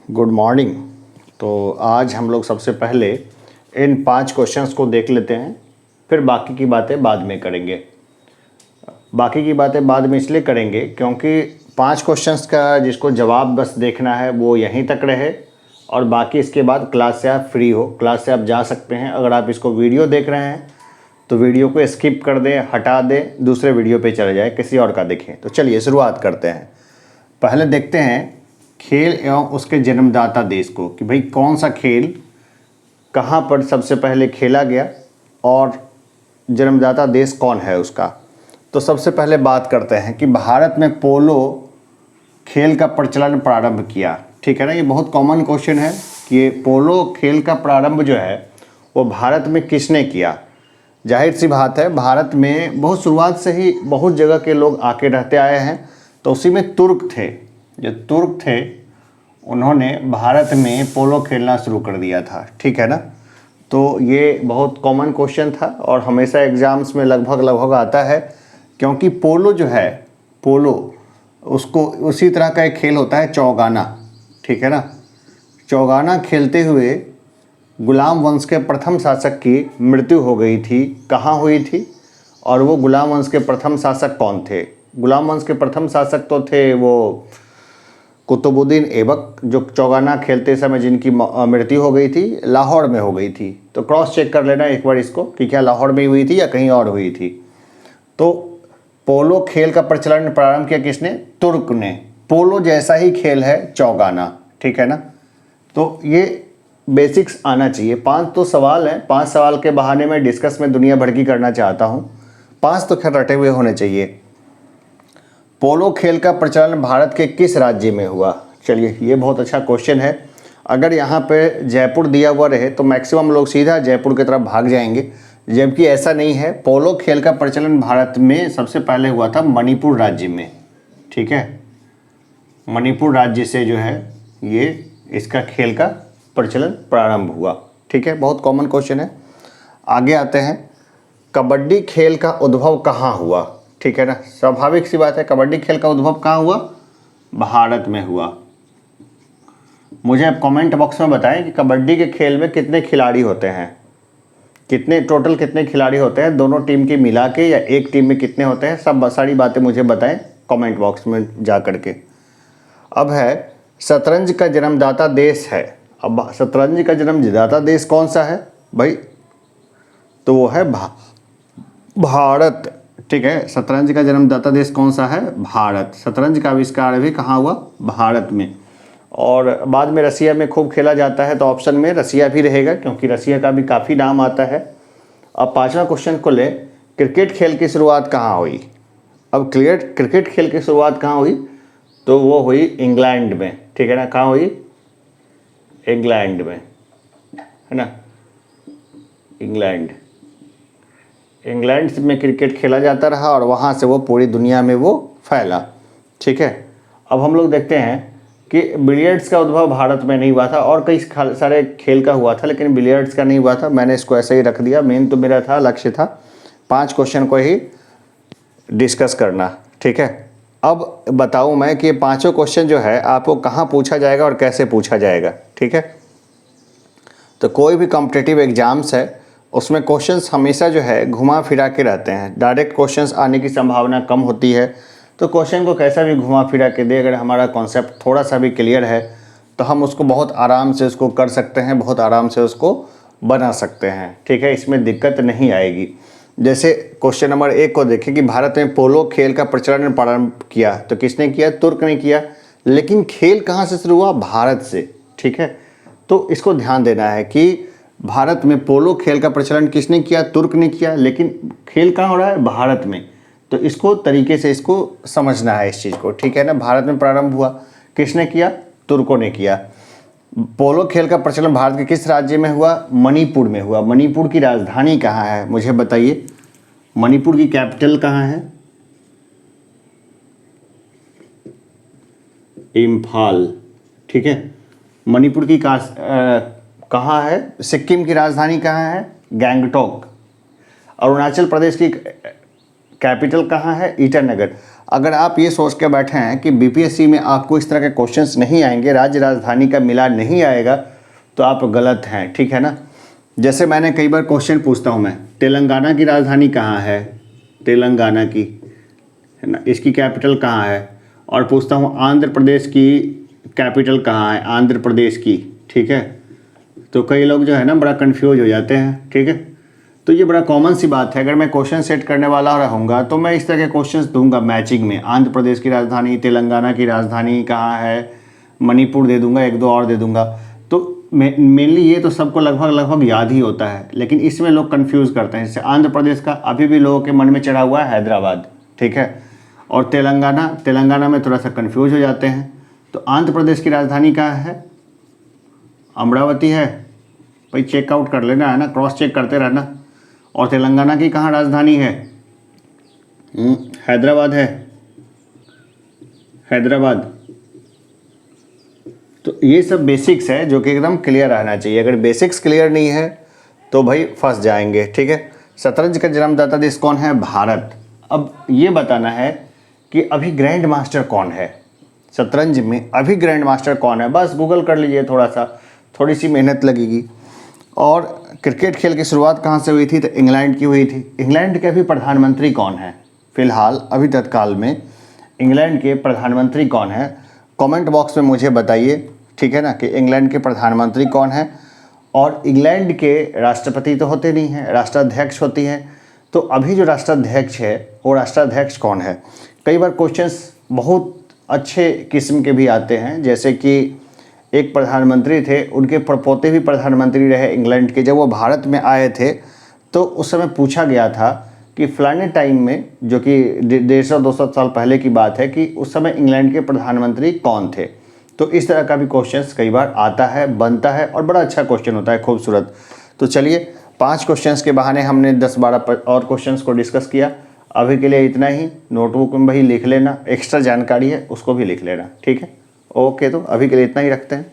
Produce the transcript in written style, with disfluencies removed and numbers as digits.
Good morning. तो आज हम लोग सबसे पहले इन 5 क्वेश्चंस को देख लेते हैं, फिर बाकी की बातें बाद में करेंगे। बाकी की बातें बाद में इसलिए करेंगे क्योंकि 5 क्वेश्चंस का जिसको जवाब बस देखना है वो यहीं तक रहे, और बाकी इसके बाद क्लास से आप फ्री हो, क्लास से आप जा सकते हैं। अगर आप इसको वीडियो देख रहे हैं तो वीडियो को स्किप कर दें, हटा दें, दूसरे वीडियो पे चले जाए, किसी और का देखें। तो चलिए शुरुआत करते हैं। पहले देखते हैं खेल एवं उसके जन्मदाता देश को, कि भाई कौन सा खेल कहाँ पर सबसे पहले खेला गया और जन्मदाता देश कौन है उसका। तो सबसे पहले बात करते हैं कि भारत में पोलो खेल का प्रचलन प्रारंभ किया। ठीक है ना, ये बहुत कॉमन क्वेश्चन है कि ये पोलो खेल का प्रारंभ जो है वो भारत में किसने किया। जाहिर सी बात है, भारत में बहुत शुरुआत से ही बहुत जगह के लोग आके रहते आए हैं, तो उसी में तुर्क थे। जो तुर्क थे उन्होंने भारत में पोलो खेलना शुरू कर दिया था। ठीक है ना, तो ये बहुत कॉमन क्वेश्चन था और हमेशा एग्ज़ाम्स में लगभग आता है, क्योंकि पोलो जो है, पोलो उसको उसी तरह का एक खेल होता है चौगाना। ठीक है ना, चौगाना खेलते हुए गुलाम वंश के प्रथम शासक की मृत्यु हो गई थी। कहाँ हुई थी और वो गुलाम वंश के प्रथम शासक कौन थे? गुलाम वंश के प्रथम शासक तो थे वो कुतुबुद्दीन ऐबक, जो चौगाना खेलते समय जिनकी मृत्यु हो गई थी, लाहौर में हो गई थी। तो क्रॉस चेक कर लेना एक बार इसको कि क्या लाहौर में हुई थी या कहीं और हुई थी। तो पोलो खेल का प्रचलन प्रारंभ किया किसने? तुर्क ने। पोलो जैसा ही खेल है चौगाना। ठीक है ना, तो ये बेसिक्स आना चाहिए। 5 तो सवाल हैं, 5 सवाल के बहाने में डिस्कस में दुनिया भर की करना चाहता हूँ। 5 तो खैर रटे हुए होने चाहिए। पोलो खेल का प्रचलन भारत के किस राज्य में हुआ? चलिए, ये बहुत अच्छा क्वेश्चन है। अगर यहाँ पे जयपुर दिया हुआ रहे तो मैक्सिमम लोग सीधा जयपुर की तरफ भाग जाएंगे, जबकि ऐसा नहीं है। पोलो खेल का प्रचलन भारत में सबसे पहले हुआ था मणिपुर राज्य में। ठीक है, मणिपुर राज्य से जो है ये इसका खेल का प्रचलन प्रारंभ हुआ। ठीक है, बहुत कॉमन क्वेश्चन है। आगे आते हैं, कबड्डी खेल का उद्भव कहाँ हुआ? ठीक है ना, स्वाभाविक सी बात है, कबड्डी खेल का उद्भव कहाँ हुआ? भारत में हुआ। मुझे आप कमेंट बॉक्स में बताएं कि कबड्डी के खेल में कितने खिलाड़ी होते हैं, टोटल कितने खिलाड़ी होते हैं, दोनों टीम की मिला के, या एक टीम में कितने होते हैं, सब सारी बातें मुझे बताएं कमेंट बॉक्स में जा करके। अब है शतरंज का जन्मदाता देश है। अब शतरंज का जन्मदाता देश कौन सा है भाई? तो वो है भारत। ठीक है, शतरंज का जन्मदाता देश कौन सा है? भारत। शतरंज का आविष्कार भी कहाँ हुआ? भारत में। और बाद में रसिया में खूब खेला जाता है, तो ऑप्शन में रसिया भी रहेगा, क्योंकि रसिया का भी काफ़ी नाम आता है। अब 5वां क्वेश्चन को ले, क्रिकेट खेल की शुरुआत कहाँ हुई? अब क्रिकेट खेल की शुरुआत कहाँ हुई? तो वो हुई इंग्लैंड में। ठीक है ना, कहाँ हुई? इंग्लैंड में, है ना, इंग्लैंड में क्रिकेट खेला जाता रहा और वहाँ से वो पूरी दुनिया में वो फैला। ठीक है, अब हम लोग देखते हैं कि बिलियर्ड्स का उद्भव भारत में नहीं हुआ था, और कई सारे खेल का हुआ था, लेकिन बिलियर्ड्स का नहीं हुआ था। मैंने इसको ऐसे ही रख दिया, मेन तो मेरा था, लक्ष्य था 5 क्वेश्चन को ही डिस्कस करना। ठीक है, अब बताऊँ मैं कि ये 5 क्वेश्चन जो है आपको कहाँ पूछा जाएगा और कैसे पूछा जाएगा। ठीक है, तो कोई भी कॉम्पिटिटिव एग्जाम्स है उसमें क्वेश्चंस हमेशा जो है घुमा फिरा के रहते हैं, डायरेक्ट क्वेश्चंस आने की संभावना कम होती है। तो क्वेश्चन को कैसा भी घुमा फिरा के दे, अगर हमारा कॉन्सेप्ट थोड़ा सा भी क्लियर है तो हम उसको बहुत आराम से उसको कर सकते हैं, बहुत आराम से उसको बना सकते हैं। ठीक है, इसमें दिक्कत नहीं आएगी। जैसे क्वेश्चन नंबर 1 को देखें कि भारत में पोलो खेल का प्रचलन प्रारंभ किया, तो किसने किया? तुर्क ने किया। लेकिन खेल कहाँ से शुरू हुआ? भारत से। ठीक है, तो इसको ध्यान देना है कि भारत में पोलो खेल का प्रचलन किसने किया? तुर्क ने किया। लेकिन खेल कहाँ हो रहा है? भारत में। तो इसको तरीके से इसको समझना है इस चीज़ को। ठीक है ना, भारत में प्रारंभ हुआ, किसने किया? तुर्कों ने किया। पोलो खेल का प्रचलन भारत के किस राज्य में हुआ? मणिपुर में हुआ। मणिपुर की राजधानी कहाँ है मुझे बताइए? मणिपुर की कैपिटल कहाँ है? इम्फाल। ठीक है, मणिपुर की कहाँ है? सिक्किम की राजधानी कहाँ है? गैंगटॉक। अरुणाचल प्रदेश की कैपिटल कहाँ है? ईटानगर। अगर आप ये सोच के बैठे हैं कि बीपीएससी में आपको इस तरह के क्वेश्चंस नहीं आएंगे, राज्य राजधानी का मिलान नहीं आएगा, तो आप गलत हैं, ठीक है ना। जैसे मैंने कई बार क्वेश्चन पूछता हूँ मैं, तेलंगाना की राजधानी कहाँ है? तेलंगाना की, है ना, इसकी कैपिटल कहाँ है? और पूछता हूँ आंध्र प्रदेश की कैपिटल कहाँ है? आंध्र प्रदेश की, ठीक है। तो कई लोग जो है ना बड़ा कंफ्यूज हो जाते हैं, ठीक है। तो ये बड़ा कॉमन सी बात है। अगर मैं क्वेश्चन सेट करने वाला रहूँगा तो मैं इस तरह के क्वेश्चंस दूंगा मैचिंग में। आंध्र प्रदेश की राजधानी, तेलंगाना की राजधानी कहाँ है, मणिपुर दे दूंगा, एक दो और दे दूंगा। तो मेनली ये तो सबको लगभग याद ही होता है, लेकिन इसमें लोग कंफ्यूज करते हैं। जैसे आंध्र प्रदेश का अभी भी लोगों के मन में चढ़ा हुआ है हैदराबाद, ठीक है। और तेलंगाना में थोड़ा सा कंफ्यूज हो जाते हैं। तो आंध्र प्रदेश की राजधानी कहाँ है? अमरावती है भाई, चेकआउट कर लेना, है ना, क्रॉस चेक करते रहना। और तेलंगाना की कहाँ राजधानी है? हैदराबाद है, हैदराबाद। तो ये सब बेसिक्स है जो कि एकदम क्लियर रहना चाहिए। अगर बेसिक्स क्लियर नहीं है तो भाई फंस जाएंगे, ठीक है। शतरंज का जन्मदाता देश कौन है? भारत। अब ये बताना है कि अभी ग्रैंड मास्टर कौन है शतरंज में, अभी ग्रैंड मास्टर कौन है? बस गूगल कर लीजिए, थोड़ी सी मेहनत लगेगी। और क्रिकेट खेल की शुरुआत कहाँ से हुई थी? तो इंग्लैंड की हुई थी। इंग्लैंड के अभी प्रधानमंत्री कौन है फिलहाल, अभी तत्काल में इंग्लैंड के प्रधानमंत्री कौन है? कमेंट बॉक्स में मुझे बताइए, ठीक है ना, कि इंग्लैंड के प्रधानमंत्री कौन है। और इंग्लैंड के राष्ट्रपति तो होते नहीं हैं, राष्ट्राध्यक्ष होती हैं। तो अभी जो राष्ट्राध्यक्ष है वो राष्ट्राध्यक्ष कौन है? कई बार क्वेश्चंस बहुत अच्छे किस्म के भी आते हैं, जैसे कि एक प्रधानमंत्री थे, उनके परपोते भी प्रधानमंत्री रहे इंग्लैंड के। जब वो भारत में आए थे तो उस समय पूछा गया था कि फलाने टाइम में, जो कि 150-200 साल पहले की बात है, कि उस समय इंग्लैंड के प्रधानमंत्री कौन थे। तो इस तरह का भी क्वेश्चंस कई बार आता है, बनता है, और बड़ा अच्छा क्वेश्चन होता है, खूबसूरत। तो चलिए 5 क्वेश्चंस के बहाने हमने 10-12 और क्वेश्चंस को डिस्कस किया। अभी के लिए इतना ही। नोटबुक में भाई लिख लेना, एक्स्ट्रा जानकारी है उसको भी लिख लेना, ठीक है। ओके, तो अभी के लिए इतना ही रखते हैं।